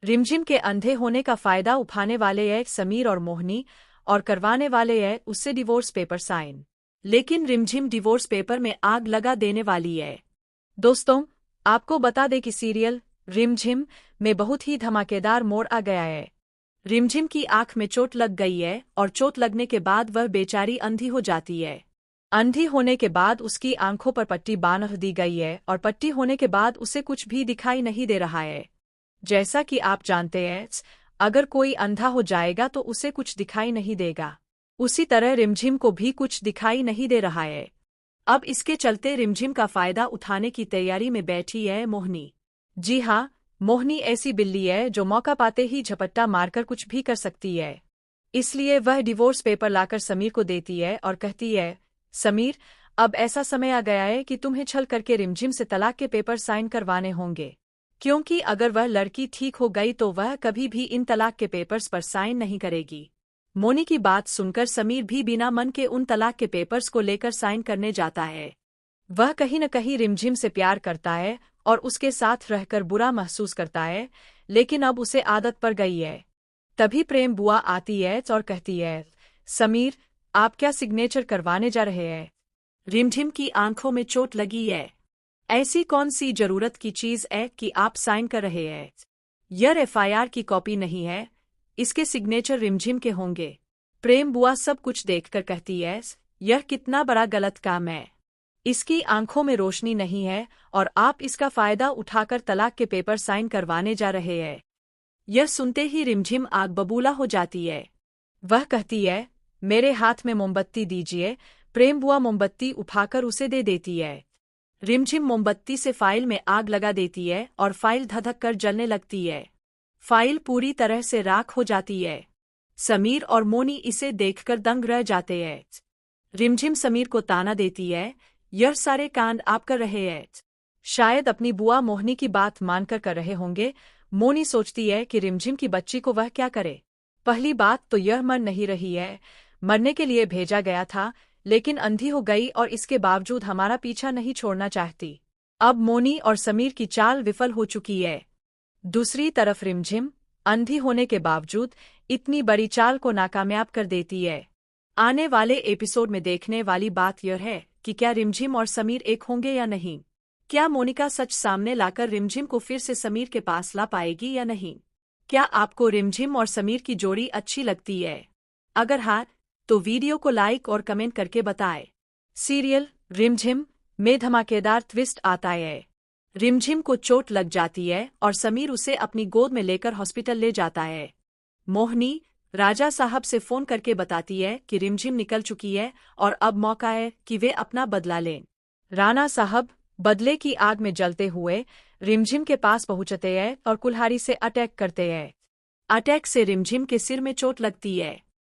रिमझिम के अंधे होने का फायदा उठाने वाले हैं समीर और मोहिनी, और करवाने वाले हैं उससे डिवोर्स पेपर साइन। लेकिन रिमझिम डिवोर्स पेपर में आग लगा देने वाली है। दोस्तों, आपको बता दें कि सीरियल रिमझिम में बहुत ही धमाकेदार मोड़ आ गया है। रिमझिम की आंख में चोट लग गई है और चोट लगने के बाद वह बेचारी अंधी हो जाती है। अंधी होने के बाद उसकी आंखों पर पट्टी बांध दी गई है और पट्टी होने के बाद उसे कुछ भी दिखाई नहीं दे रहा है। जैसा कि आप जानते हैं, अगर कोई अंधा हो जाएगा तो उसे कुछ दिखाई नहीं देगा। उसी तरह रिमझिम को भी कुछ दिखाई नहीं दे रहा है। अब इसके चलते रिमझिम का फायदा उठाने की तैयारी में बैठी है मोहिनी। जी हाँ, मोहिनी ऐसी बिल्ली है जो मौका पाते ही झपट्टा मारकर कुछ भी कर सकती है। इसलिए वह डिवोर्स पेपर लाकर समीर को देती है और कहती है, समीर, अब ऐसा समय आ गया है कि तुम्हें छल करके रिमझिम से तलाक के पेपर साइन करवाने होंगे। क्योंकि अगर वह लड़की ठीक हो गई तो वह कभी भी इन तलाक के पेपर्स पर साइन नहीं करेगी। मोनी की बात सुनकर समीर भी बिना मन के उन तलाक के पेपर्स को लेकर साइन करने जाता है। वह कहीं न कहीं रिमझिम से प्यार करता है और उसके साथ रहकर बुरा महसूस करता है, लेकिन अब उसे आदत पड़ गई है। तभी प्रेम बुआ आती है और कहती है, समीर, आप क्या सिग्नेचर करवाने जा रहे हैं? रिमझिम की आंखों में चोट लगी है। ऐसी कौन सी जरूरत की चीज है कि आप साइन कर रहे हैं? यह एफआईआर की कॉपी नहीं है, इसके सिग्नेचर रिमझिम के होंगे। प्रेम बुआ सब कुछ देखकर कहती है, यह कितना बड़ा गलत काम है। इसकी आंखों में रोशनी नहीं है और आप इसका फायदा उठाकर तलाक के पेपर साइन करवाने जा रहे हैं। यह सुनते ही रिमझिम आग बबूला हो जाती है। वह कहती है, मेरे हाथ में मोमबत्ती दीजिए। प्रेम बुआ मोमबत्ती उठाकर उसे दे देती है। रिमझिम मोमबत्ती से फाइल में आग लगा देती है और फाइल धधक कर जलने लगती है। फाइल पूरी तरह से राख हो जाती है। समीर और मोनी इसे देखकर दंग रह जाते हैं। रिमझिम समीर को ताना देती है, यह सारे कांड आप कर रहे हैं। शायद अपनी बुआ मोहिनी की बात मानकर कर रहे होंगे। मोनी सोचती है कि रिमझिम की बच्ची को वह क्या करे। पहली बात तो यह मर नहीं रही है, मरने के लिए भेजा गया था, लेकिन अंधी हो गई और इसके बावजूद हमारा पीछा नहीं छोड़ना चाहती। अब मोनी और समीर की चाल विफल हो चुकी है। दूसरी तरफ रिमझिम अंधी होने के बावजूद इतनी बड़ी चाल को नाकामयाब कर देती है। आने वाले एपिसोड में देखने वाली बात यह है कि क्या रिमझिम और समीर एक होंगे या नहीं। क्या मोनिका सच सामने लाकर रिमझिम को फिर से समीर के पास ला पाएगी या नहीं। क्या आपको रिमझिम और समीर की जोड़ी अच्छी लगती है? अगर हाँ, तो वीडियो को लाइक और कमेंट करके बताएं। सीरियल रिमझिम में धमाकेदार ट्विस्ट आता है। रिमझिम को चोट लग जाती है और समीर उसे अपनी गोद में लेकर हॉस्पिटल ले जाता है। मोहिनी राजा साहब से फोन करके बताती है कि रिमझिम निकल चुकी है और अब मौका है कि वे अपना बदला लें। राणा साहब बदले की आग में जलते हुए रिमझिम के पास पहुंचते हैं और कुल्हाड़ी से अटैक करते हैं। अटैक से रिमझिम के सिर में चोट लगती है।